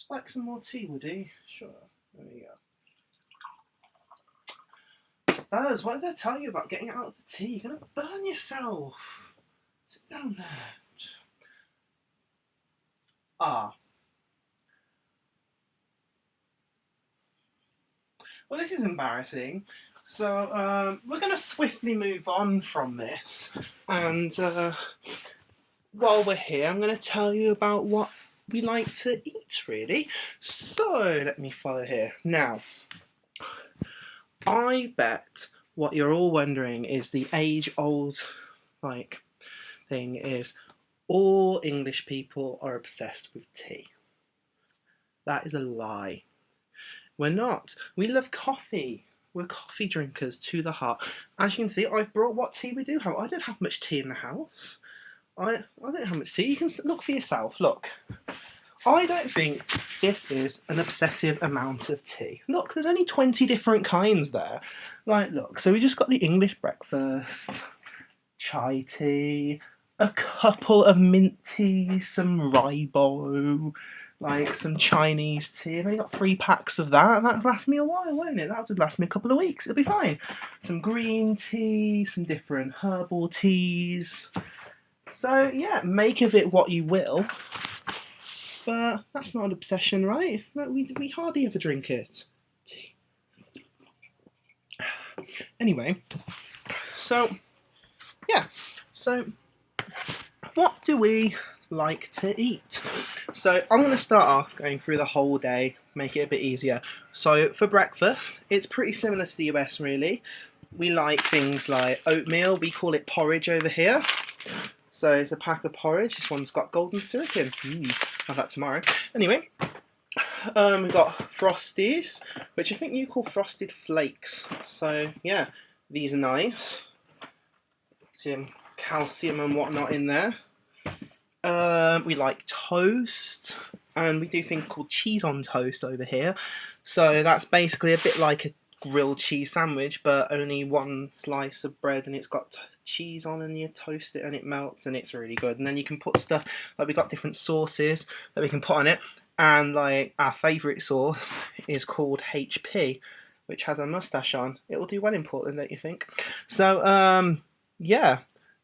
Like some more tea, Woody? Sure. There you go. Buzz, what did I tell you about getting out of the tea? You're gonna burn yourself. Sit down there. Ah. Well, this is embarrassing. So we're going to swiftly move on from this. And while we're here, I'm going to tell you about what we like to eat, really. So let me follow here. Now, I bet what you're all wondering is the age-old thing is all English people are obsessed with tea. That is a lie. We're not. We love coffee. We're coffee drinkers to the heart. As you can see, I've brought what tea we do have. I don't have much tea in the house. I don't have much tea. You can look for yourself. Look. I don't think this is an obsessive amount of tea. Look, there's only 20 different kinds there. Like, look. So we just got the English breakfast, chai tea, a couple of mint teas, some ribot, like some Chinese tea. I've only got 3 packs of that, and that'll last me a while, won't it? That'll last me a couple of weeks. It'll be fine. Some green tea, some different herbal teas. So yeah, make of it what you will. But that's not an obsession, right? No, we hardly ever drink it. Tea. Anyway, so yeah, so what do we like to eat? So I'm going to start off going through the whole day, make it a bit easier. So for breakfast, it's pretty similar to the US really. We like things like oatmeal, we call it porridge over here. So it's a pack of porridge, this one's got golden syrup in. Have that tomorrow. Anyway, we've got Frosties, which I think you call Frosted Flakes. So yeah, these are nice. Some calcium and whatnot in there. We like toast, and we do things called cheese on toast over here. So that's basically a bit like a grilled cheese sandwich, but only one slice of bread, and it's got cheese on, and you toast it and it melts, and it's really good. And then you can put stuff, like we got different sauces that we can put on it, and like our favourite sauce is called HP, which has a moustache on. It will do well in Portland, don't you think? So yeah.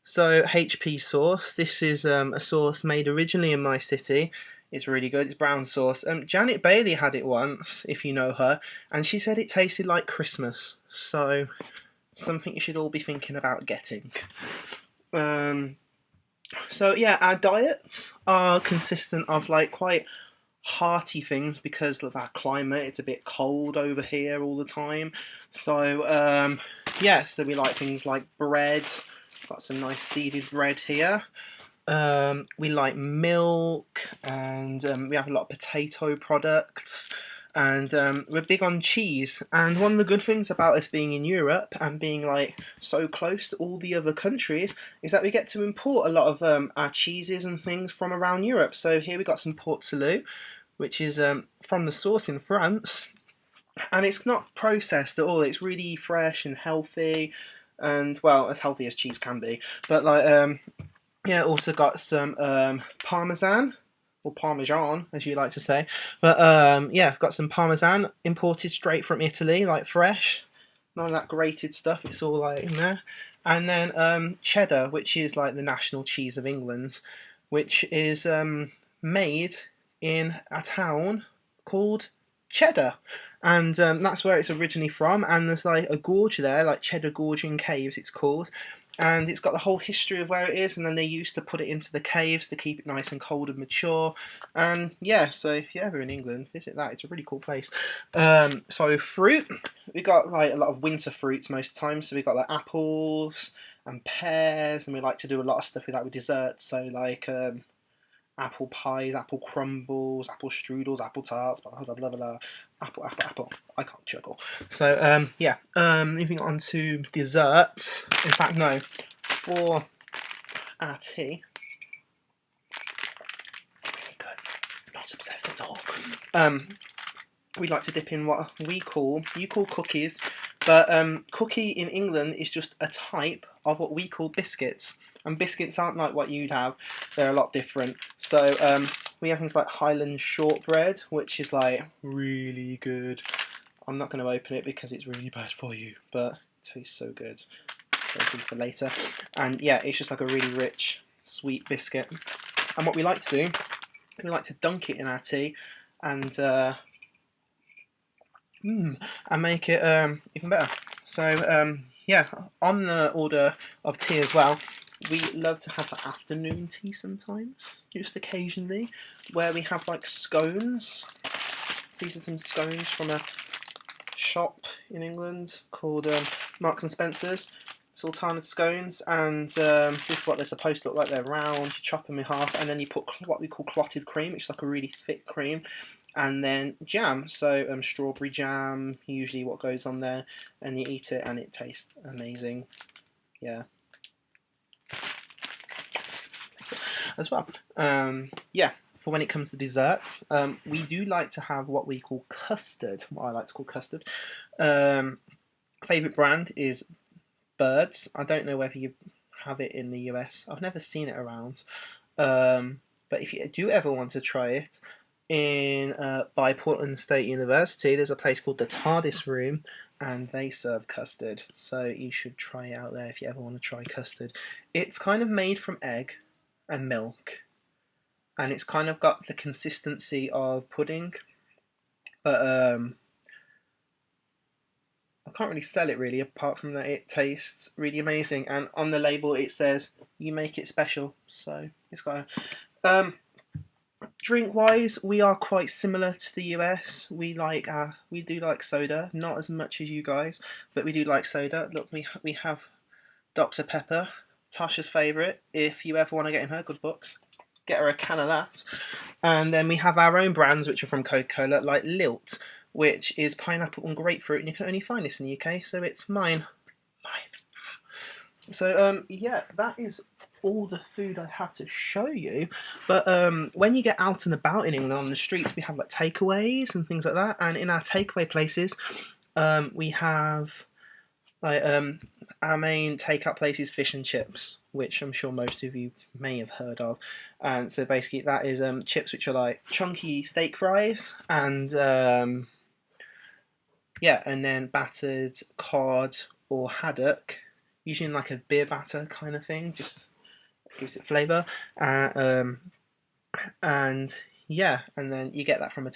So HP sauce, this is a sauce made originally in my city. It's really good, it's brown sauce. Janet Bailey had it once, if you know her, and she said it tasted like Christmas. So, something you should all be thinking about getting. So yeah, our diets are consistent of like quite hearty things because of our climate. It's a bit cold over here all the time. So yeah, so we like things like bread. Got some nice seeded bread here. We like milk, and we have a lot of potato products, and we're big on cheese. And one of the good things about us being in Europe and being like so close to all the other countries is that we get to import a lot of our cheeses and things from around Europe. So here we got some Port Salut, which is from the source in France, and it's not processed at all. It's really fresh and healthy. And well, as healthy as cheese can be, but like yeah, also got some parmesan or parmesan, as you like to say. But yeah, got some parmesan imported straight from Italy, like fresh, none of that grated stuff. It's all like in there. And then cheddar, which is like the national cheese of England, which is made in a town called Cheddar, and that's where it's originally from. And there's like a gorge there, like Cheddar Gorge in Caves it's called, and it's got the whole history of where it is, and then they used to put it into the caves to keep it nice and cold and mature. And yeah, so if you ever in England, visit that, it's a really cool place. So fruit, we got like a lot of winter fruits most of the time, so we got like apples and pears, and we like to do a lot of stuff with that with desserts, so like apple pies, apple crumbles, apple strudels, apple tarts, blah blah blah blah blah. Apple. I can't juggle. So yeah. Moving on to desserts. In fact, no. For our tea. Good. Not obsessed at all. We like to dip in what you call cookies, but cookie in England is just a type of what we call biscuits. And biscuits aren't like what you'd have. They're a lot different. So we have things like Highland shortbread, which is like really good. I'm not going to open it because it's really bad for you, but it tastes so good. Save these for later. And yeah, it's just like a really rich, sweet biscuit. And what we like to do, we like to dunk it in our tea and make it even better. So yeah, on the order of tea as well, we love to have afternoon tea sometimes, just occasionally, where we have like scones. So these are some scones from a shop in England called Marks and Spencer's. Sultana scones, and this is what they're supposed to look like. They're round. You chop them in half, and then you put what we call clotted cream, which is like a really thick cream, and then jam. So strawberry jam, usually what goes on there, and you eat it, and it tastes amazing. Yeah. As well. Yeah. For when it comes to desserts, we do like to have what we call custard. What I like to call custard. Favorite brand is Birds. I don't know whether you have it in the US. I've never seen it around. But if you do ever want to try it, in by Portland State University, there's a place called the TARDIS Room, and they serve custard. So you should try it out there if you ever want to try custard. It's kind of made from egg and milk, and it's kind of got the consistency of pudding, but I can't really sell it really, apart from that it tastes really amazing. And on the label it says you make it special, so it's got a drink wise, we are quite similar to the US. We do like soda, not as much as you guys, but we do like soda. Look, we have Dr Pepper, Tasha's favourite. If you ever want to get in her good books, get her a can of that. And then we have our own brands which are from Coca-Cola, like Lilt, which is pineapple and grapefruit, and you can only find this in the UK, so it's mine. So yeah, that is all the food I have to show you. But when you get out and about in England on the streets, we have like takeaways and things like that. And in our takeaway places, we have like our main takeout place is fish and chips, which I'm sure most of you may have heard of. And so basically, that is chips which are like chunky steak fries, and yeah, and then battered cod or haddock, usually in like a beer batter kind of thing, just gives it flavour. And yeah, and then you get that from a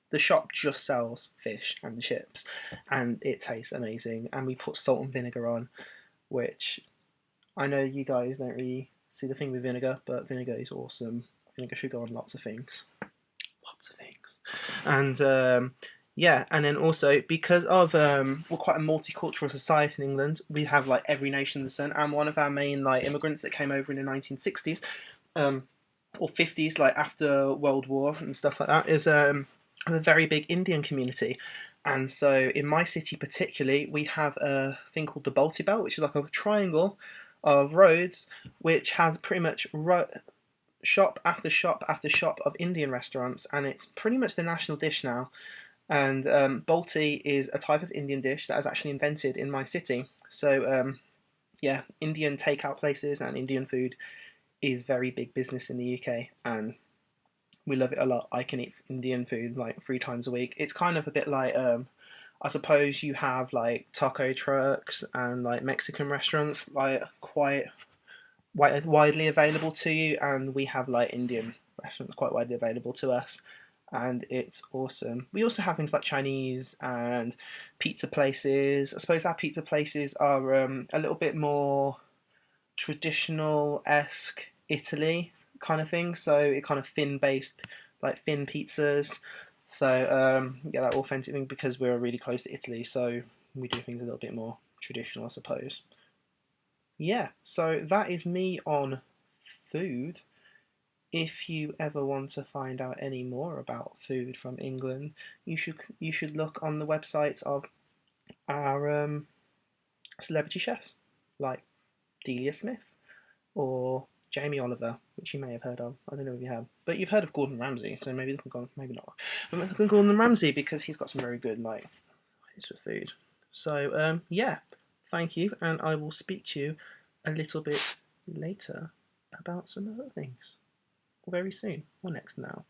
the shop just sells fish and chips, and it tastes amazing. And we put salt and vinegar on, which I know you guys don't really see the thing with vinegar, but vinegar is awesome. Vinegar should go on lots of things. And yeah, and then also because of we're quite a multicultural society in England, we have like every nation in the sun, and one of our main like immigrants that came over in the 1960s or 50s, like after World War and stuff like that, is a very big Indian community. And so in my city particularly, we have a thing called the Balti Belt, which is like a triangle of roads which has pretty much shop after shop after shop of Indian restaurants, and it's pretty much the national dish now. And Balti is a type of Indian dish that was actually invented in my city. So yeah, Indian takeout places and Indian food is very big business in the UK, and we love it a lot. I can eat Indian food like 3 times a week. It's kind of a bit like I suppose you have like taco trucks and like Mexican restaurants like quite widely available to you, and we have like Indian restaurants quite widely available to us, and it's awesome. We also have things like Chinese and pizza places. I suppose our pizza places are a little bit more traditional-esque Italy kind of thing, so it kind of thin-based, like thin pizzas. So yeah, that authentic thing, because we're really close to Italy, so we do things a little bit more traditional, I suppose. Yeah, so that is me on food. If you ever want to find out any more about food from England, you should look on the websites of our celebrity chefs like Delia Smith or Jamie Oliver, which you may have heard of. I don't know if you have, but you've heard of Gordon Ramsay, so maybe look at maybe not. But look at Gordon Ramsay because he's got some very good like ideas for food. So yeah, thank you, and I will speak to you a little bit later about some other things. very soon or next now.